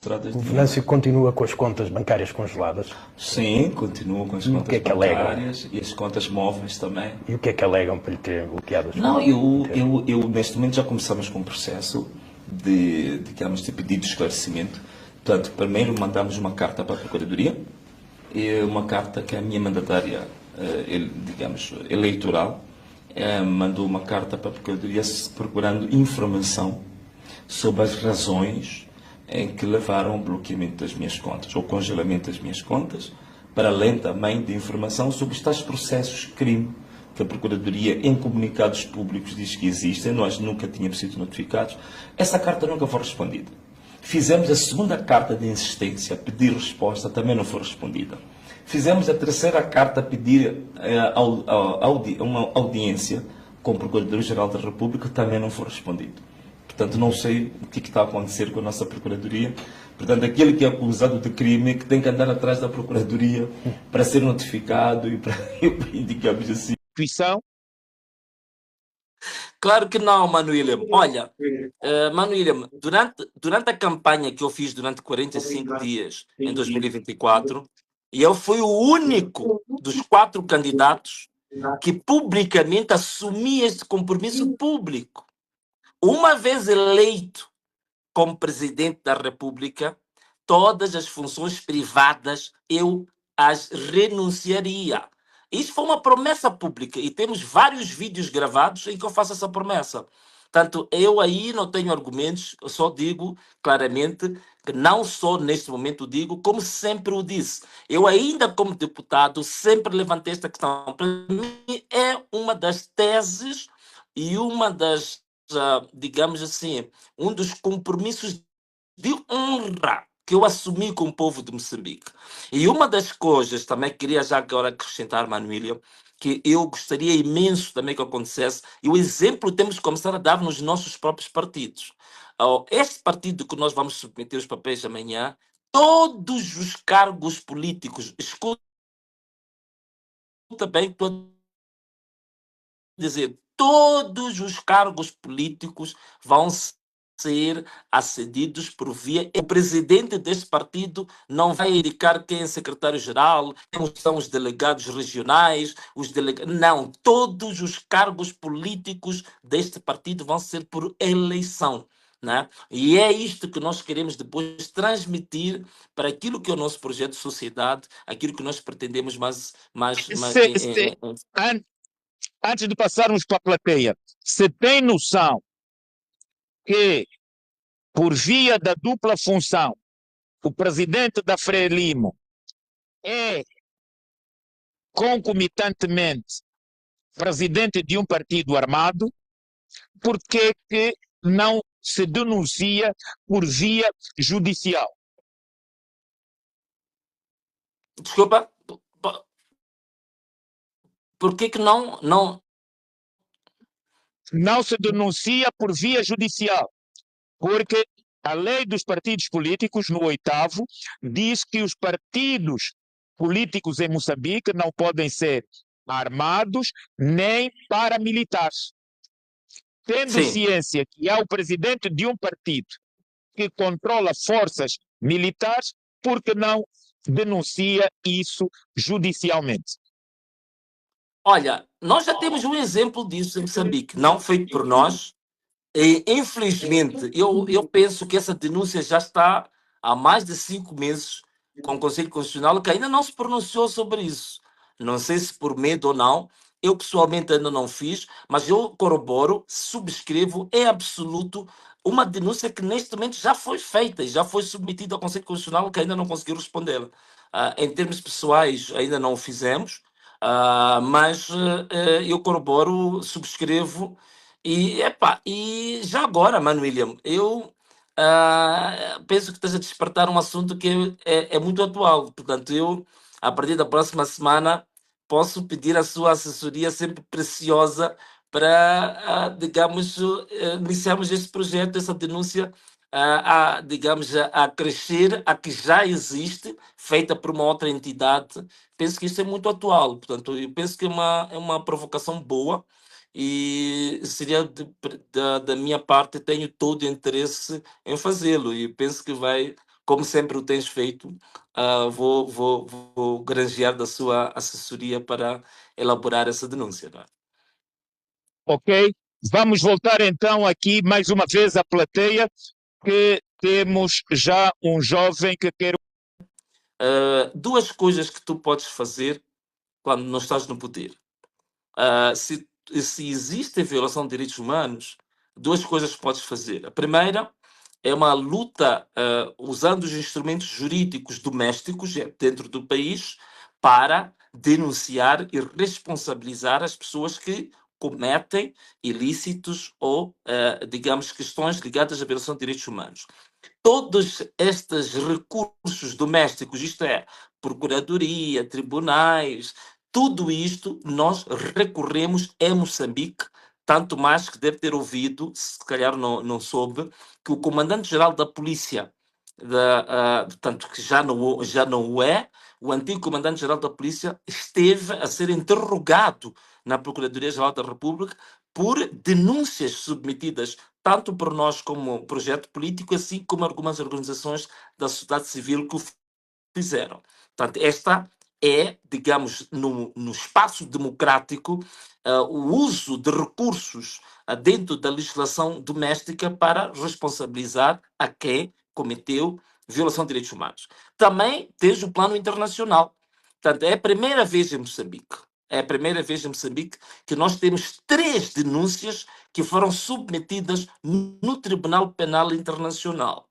estradas O de Venâncio continua com as contas bancárias congeladas. Sim, continuam com as E o contas que é que alegam? bancárias e as contas móveis também. E o que é que alegam para lhe terem bloqueado as Não, contas? neste momento já começamos com um processo digamos, de pedido de esclarecimento. Portanto, primeiro mandamos uma carta para a Procuradoria, e uma carta que a minha mandatária, digamos, eleitoral, mandou uma carta para a Procuradoria procurando informação sobre as razões em que levaram ao bloqueamento das minhas contas, ou congelamento das minhas contas, para além também de informação sobre os tais processos de crime que a Procuradoria, em comunicados públicos, diz que existem, nós nunca tínhamos sido notificados. Essa carta nunca foi respondida. Fizemos a segunda carta de insistência, a pedir resposta, também não foi respondida. Fizemos a terceira carta a pedir uma audiência com o Procurador-Geral da República, também não foi respondido. Portanto, não sei o que está a acontecer com a nossa Procuradoria. Portanto, aquele que é acusado de crime que tem que andar atrás da Procuradoria para ser notificado e para, digamos assim. Claro que não, Mano William. Olha, Mano William, durante a campanha que eu fiz durante 45 dias em 2024, eu fui o único dos 4 candidatos que publicamente assumi este compromisso público. Uma vez eleito como presidente da República, todas as funções privadas eu as renunciaria. Isso foi uma promessa pública e temos vários vídeos gravados em que eu faço essa promessa. Portanto, eu aí não tenho argumentos, eu só digo claramente que não só neste momento o digo, como sempre o disse. Eu ainda como deputado sempre levantei esta questão. Para mim é uma das teses e uma das, digamos assim, um dos compromissos de honra que eu assumi com o povo de Moçambique. E uma das coisas, também queria já agora acrescentar, Manuília, que eu gostaria imenso também que acontecesse, e o exemplo temos que começar a dar nos nossos próprios partidos. Este partido que nós vamos submeter os papéis amanhã, todos os cargos políticos, escuta bem, estou a dizer, todos os cargos políticos vão ser acedidos por via. O presidente deste partido não vai indicar quem é secretário-geral, quem são os delegados regionais, Não, todos os cargos políticos deste partido vão ser por eleição. Né? E é isto que nós queremos depois transmitir para aquilo que é o nosso projeto de sociedade, aquilo que nós pretendemos Antes de passarmos para a plateia, você tem noção que, por via da dupla função, o presidente da Frelimo é concomitantemente presidente de um partido armado? Por que não se denuncia por via judicial? Desculpa, por que não... Não se denuncia por via judicial, porque a lei dos partidos políticos, no 8º, diz que os partidos políticos em Moçambique não podem ser armados nem paramilitares. Tendo Sim. ciência que há o presidente de um partido que controla forças militares, por que não denuncia isso judicialmente? Olha, nós já temos um exemplo disso em Moçambique, não feito por nós. E, infelizmente, eu penso que essa denúncia já está há mais de 5 meses com o Conselho Constitucional, que ainda não se pronunciou sobre isso. Não sei se por medo ou não. Eu, pessoalmente, ainda não fiz, mas eu corroboro, subscrevo em absoluto uma denúncia que, neste momento, já foi feita e já foi submetida ao Conselho Constitucional, que ainda não conseguiu responder. Em termos pessoais, ainda não o fizemos, mas eu corroboro, subscrevo e já agora, Mano William, eu penso que estás a despertar um assunto que é muito atual. Portanto, eu, a partir da próxima semana, posso pedir a sua assessoria sempre preciosa para, digamos, iniciarmos este projeto, essa denúncia, digamos, a crescer, a que já existe, feita por uma outra entidade. Penso que isso é muito atual. Portanto, eu penso que é uma provocação boa e seria da minha parte, tenho todo o interesse em fazê-lo e penso que vai como sempre o tens feito, vou granjear da sua assessoria para elaborar essa denúncia. Não é? Ok? Vamos voltar então aqui mais uma vez à plateia, que temos já um jovem que quer. Duas coisas que tu podes fazer quando não estás no poder. Se existe violação de direitos humanos, duas coisas que podes fazer. A primeira é uma luta usando os instrumentos jurídicos domésticos dentro do país para denunciar e responsabilizar as pessoas que cometem ilícitos ou, digamos, questões ligadas à violação de direitos humanos. Todos estes recursos domésticos, isto é, procuradoria, tribunais, tudo isto nós recorremos em Moçambique, tanto mais que deve ter ouvido, se calhar não soube, que o comandante-geral da polícia, portanto, que já não o é, o antigo comandante-geral da polícia esteve a ser interrogado na Procuradoria-Geral da República por denúncias submetidas tanto por nós como projeto político, assim como algumas organizações da sociedade civil que o fizeram. Portanto, esta é, digamos, no espaço democrático, o uso de recursos dentro da legislação doméstica para responsabilizar a quem cometeu violação de direitos humanos. Também desde o plano internacional. Portanto, é a primeira vez em Moçambique. É a primeira vez em Moçambique que nós temos 3 denúncias que foram submetidas no Tribunal Penal Internacional,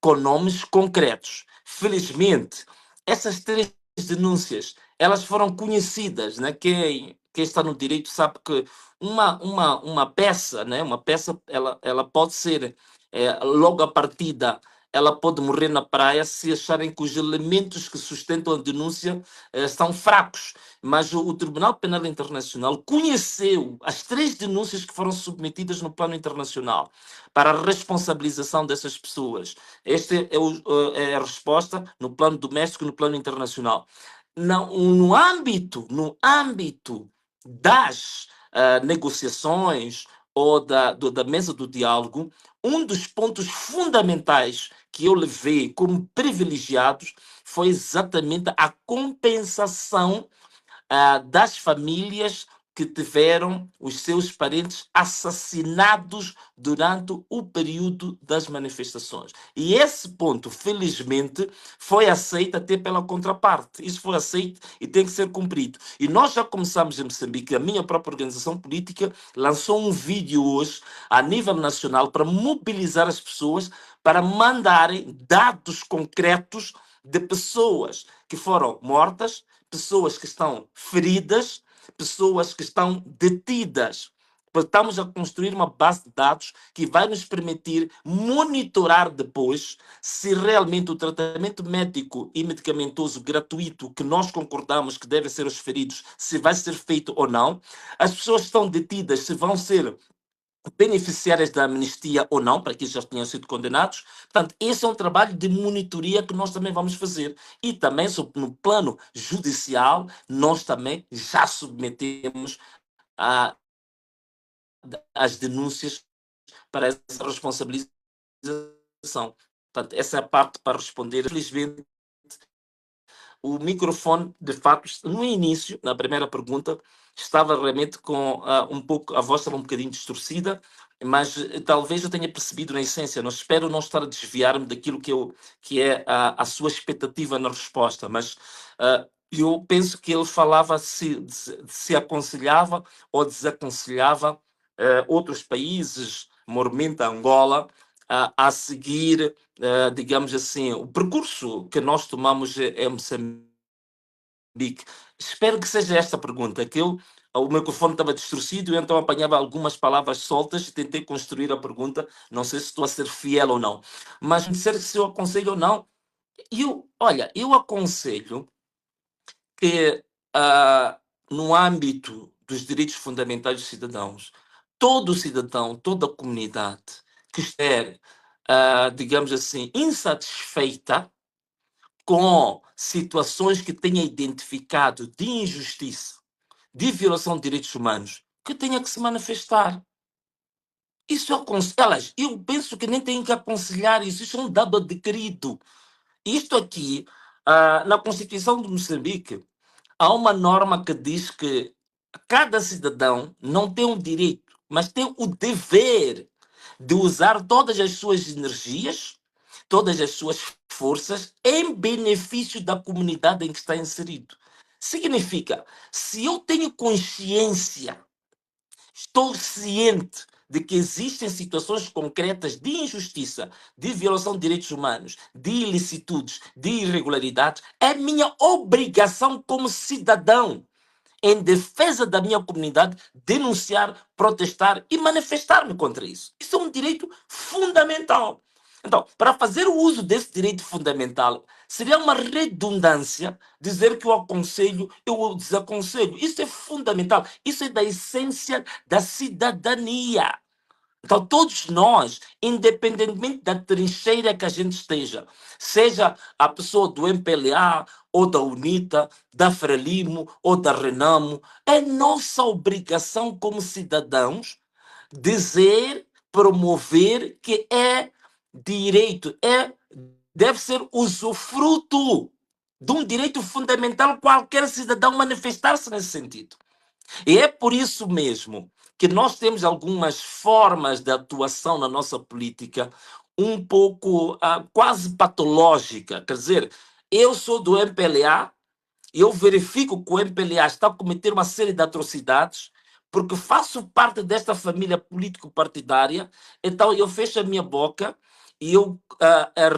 com nomes concretos. Felizmente, essas 3 denúncias, elas foram conhecidas, né? Quem está no direito sabe que uma peça, né? Uma peça, ela pode ser, logo à partida, ela pode morrer na praia se acharem que os elementos que sustentam a denúncia são fracos. Mas o Tribunal Penal Internacional conheceu as 3 denúncias que foram submetidas no plano internacional para a responsabilização dessas pessoas. Esta é a resposta no plano doméstico e no plano internacional. No âmbito das negociações ou da mesa do diálogo, um dos pontos fundamentais que eu levei como privilegiados foi exatamente a compensação das famílias que tiveram os seus parentes assassinados durante o período das manifestações. E esse ponto, felizmente, foi aceito até pela contraparte. Isso foi aceito e tem que ser cumprido. E nós já começamos em Moçambique, a minha própria organização política lançou um vídeo hoje, a nível nacional, para mobilizar as pessoas para mandarem dados concretos de pessoas que foram mortas, pessoas que estão feridas, pessoas que estão detidas. Estamos a construir uma base de dados que vai nos permitir monitorar depois se realmente o tratamento médico e medicamentoso gratuito que nós concordamos que deve ser aos feridos, se vai ser feito ou não. As pessoas que estão detidas, se vão ser beneficiárias da amnistia ou não, para que já tenham sido condenados. Portanto, esse é um trabalho de monitoria que nós também vamos fazer. E também, no plano judicial, nós também já submetemos as denúncias para essa responsabilização. Portanto, essa é a parte para responder. Felizmente, o microfone, de fato, no início, na primeira pergunta, estava realmente com um pouco, a voz estava um bocadinho distorcida, mas talvez eu tenha percebido na essência. Não espero não estar a desviar-me daquilo que é a sua expectativa na resposta, mas eu penso que ele falava se aconselhava ou desaconselhava outros países, mormente Angola, a seguir, digamos assim, o percurso que nós tomamos em Moçambique. Espero que seja esta a pergunta, que o microfone estava distorcido e então apanhava algumas palavras soltas e tentei construir a pergunta. Não sei se estou a ser fiel ou não. Mas me disseram se eu aconselho ou não. Eu aconselho que no âmbito dos direitos fundamentais dos cidadãos, todo cidadão, toda comunidade que estiver, digamos assim, insatisfeita com situações que tenha identificado de injustiça, de violação de direitos humanos, que tenha que se manifestar. Isso é eu penso que nem tem que aconselhar isso, isso é um dado adquirido. isto aqui, na Constituição de Moçambique, há uma norma que diz que cada cidadão não tem um direito, mas tem o dever de usar todas as suas energias, todas as suas forças em benefício da comunidade em que está inserido. Significa, se eu tenho consciência, estou ciente de que existem situações concretas de injustiça, de violação de direitos humanos, de ilicitudes, de irregularidades, é minha obrigação como cidadão, em defesa da minha comunidade, denunciar, protestar e manifestar-me contra isso. Isso é um direito fundamental. Então, para fazer o uso desse direito fundamental, seria uma redundância dizer que eu aconselho, eu o desaconselho. Isso é fundamental. Isso é da essência da cidadania. Então, todos nós, independentemente da trincheira que a gente esteja, seja a pessoa do MPLA, ou da UNITA, da Frelimo, ou da Renamo, é nossa obrigação como cidadãos dizer, promover que é direito, deve ser usufruto de um direito fundamental qualquer cidadão manifestar-se nesse sentido. E é por isso mesmo que nós temos algumas formas de atuação na nossa política um pouco quase patológica. Quer dizer, eu sou do MPLA e eu verifico que o MPLA está a cometer uma série de atrocidades porque faço parte desta família político-partidária, então eu fecho a minha boca e eu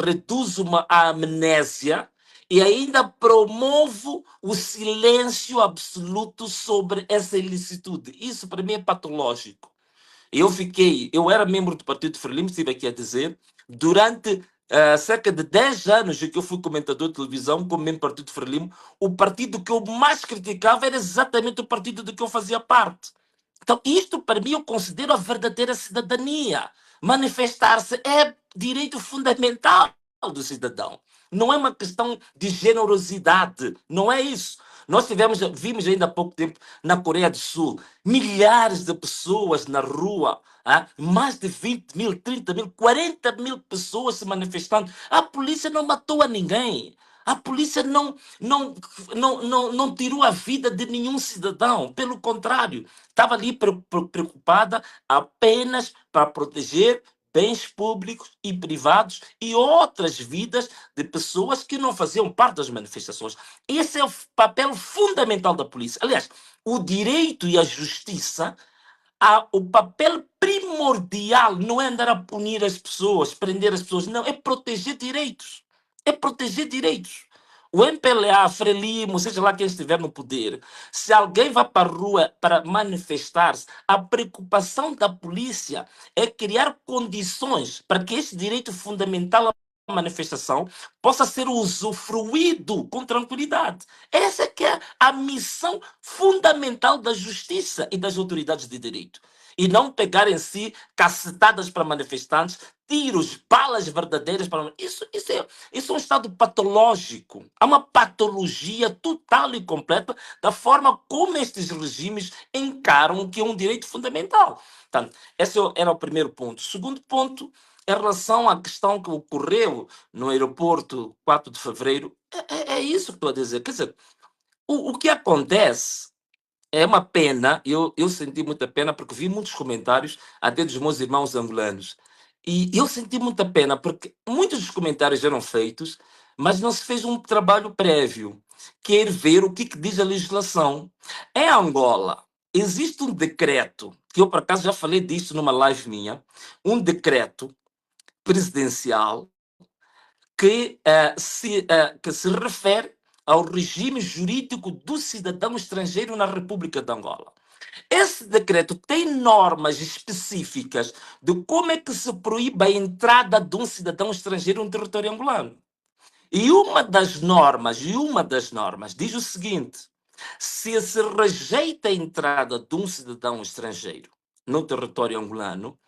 reduzo-me à amnésia e ainda promovo o silêncio absoluto sobre essa ilicitude. Isso para mim é patológico. Eu era membro do Partido Frelimo, estive aqui a dizer, durante cerca de 10 anos em que eu fui comentador de televisão, como membro do Partido Frelimo, o partido que eu mais criticava era exatamente o partido do que eu fazia parte. Então, isto para mim eu considero a verdadeira cidadania. Manifestar-se é direito fundamental do cidadão. Não é uma questão de generosidade, não é isso. Nós vimos ainda há pouco tempo na Coreia do Sul, milhares de pessoas na rua, mais de 20 mil, 30 mil, 40 mil pessoas se manifestando. A polícia não matou a ninguém. A polícia não tirou a vida de nenhum cidadão. Pelo contrário, estava ali preocupada apenas para proteger bens públicos e privados e outras vidas de pessoas que não faziam parte das manifestações. Esse é o papel fundamental da polícia. Aliás, o direito e a justiça, o papel primordial não é andar a punir as pessoas, prender as pessoas, não, é proteger direitos. É proteger direitos. O MPLA, a Frelimo, seja lá quem estiver no poder, se alguém vai para a rua para manifestar-se, a preocupação da polícia é criar condições para que esse direito fundamental à manifestação possa ser usufruído com tranquilidade. Essa é que é a missão fundamental da justiça e das autoridades de direito. E não pegar em si cacetadas para manifestantes, tiros, balas verdadeiras para... Isso é um estado patológico. Há uma patologia total e completa da forma como estes regimes encaram o que é um direito fundamental. Portanto, esse era o primeiro ponto. Segundo ponto, em relação à questão que ocorreu no aeroporto 4 de fevereiro, é isso que estou a dizer. Quer dizer, o que acontece é uma pena, eu senti muita pena porque vi muitos comentários, até dos meus irmãos angolanos. E eu senti muita pena porque muitos dos comentários eram feitos, mas não se fez um trabalho prévio, que é ver o que diz a legislação. Em Angola, existe um decreto, que eu por acaso já falei disso numa live minha, um decreto presidencial que se refere ao regime jurídico do cidadão estrangeiro na República de Angola. Esse decreto tem normas específicas de como é que se proíbe a entrada de um cidadão estrangeiro no território angolano. E uma das normas diz o seguinte: se rejeita a entrada de um cidadão estrangeiro no território angolano,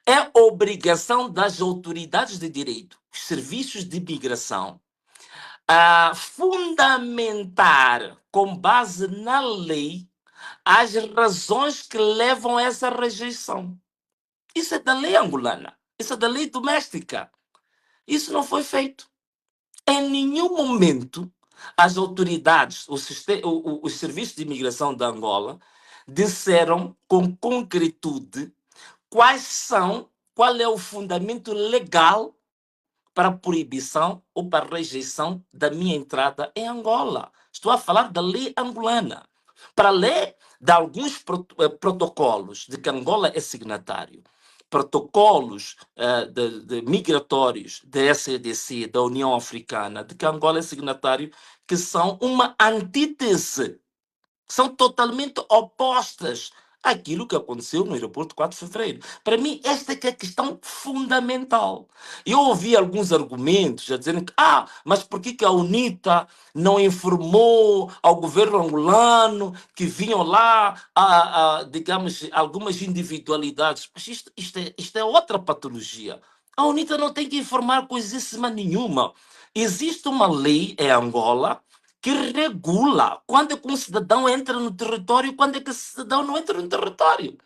é obrigação das autoridades de direito, os serviços de imigração, a fundamentar, com base na lei, as razões que levam a essa rejeição. Isso é da lei angolana. Isso é da lei doméstica. Isso não foi feito. Em nenhum momento as autoridades, os serviços de imigração da Angola, disseram com concretude qual é o fundamento legal para a proibição ou para a rejeição da minha entrada em Angola. Estou a falar da lei angolana. Para além de alguns protocolos de que Angola é signatário, protocolos migratórios da SADC, da União Africana, de que Angola é signatário, que são uma antítese, são totalmente opostas àquilo que aconteceu no aeroporto 4 de fevereiro. Para mim, esta é que é a questão fundamental. Eu ouvi alguns argumentos a dizerem que, mas por que a UNITA não informou ao governo angolano que vinham lá, digamos, algumas individualidades? Mas isto é outra patologia. A UNITA não tem que informar coisíssima nenhuma. Existe uma lei em Angola que regula quando é que um cidadão entra no território e quando é que esse cidadão não entra no território.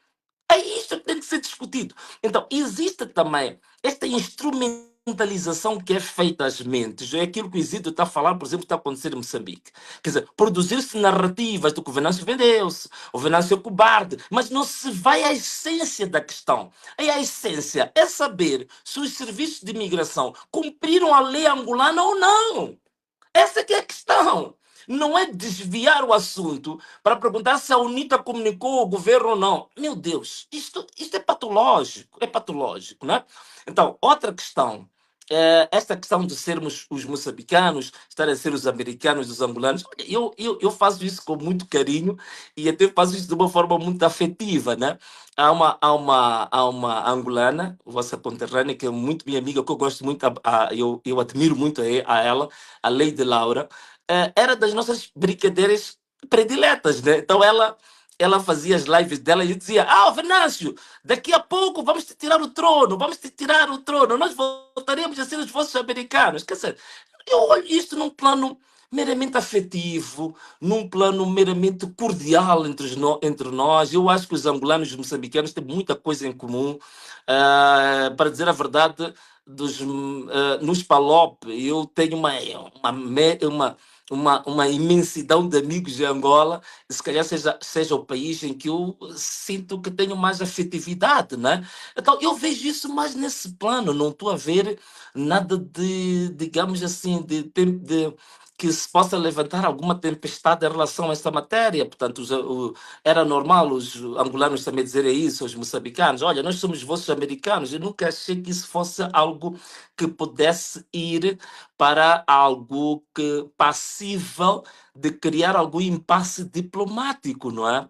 É isto que tem que ser discutido. Então, existe também esta instrumentalização que é feita às mentes. É aquilo que o Isidro está a falar, por exemplo, que está a acontecer em Moçambique. Quer dizer, produzir-se narrativas do que o Venâncio vendeu-se, o Venâncio é cobarde, mas não se vai à essência da questão. E a essência é saber se os serviços de imigração cumpriram a lei angolana ou não. Essa que é a questão. Não é desviar o assunto para perguntar se a UNITA comunicou ao governo ou não. Meu Deus, isto é patológico, né? Então, outra questão, esta questão de sermos os moçambicanos, estarem a ser os americanos, os angolanos, eu faço isso com muito carinho e até faço isso de uma forma muito afetiva, né? Há uma angolana, vossa conterrânea, que é muito minha amiga, que eu gosto muito, eu admiro muito a ela, a Lady Laura, era das nossas brincadeiras prediletas, né? Então ela fazia as lives dela e dizia: Venâncio, daqui a pouco vamos te tirar o trono, nós voltaremos a ser os vossos americanos. Quer dizer, eu olho isto num plano meramente afetivo, num plano meramente cordial entre nós. Eu acho que os angolanos e os moçambicanos têm muita coisa em comum. Para dizer a verdade, nos PALOP, eu tenho uma imensidão de amigos em Angola, e se calhar seja o país em que eu sinto que tenho mais afetividade, né? Então, eu vejo isso mais nesse plano, não estou a ver nada de, digamos assim, de que se possa levantar alguma tempestade em relação a esta matéria. Portanto, era normal os angolanos também dizerem isso, os moçambicanos: olha, nós somos vossos americanos. Eu nunca achei que isso fosse algo que pudesse ir para algo passível de criar algum impasse diplomático, não é?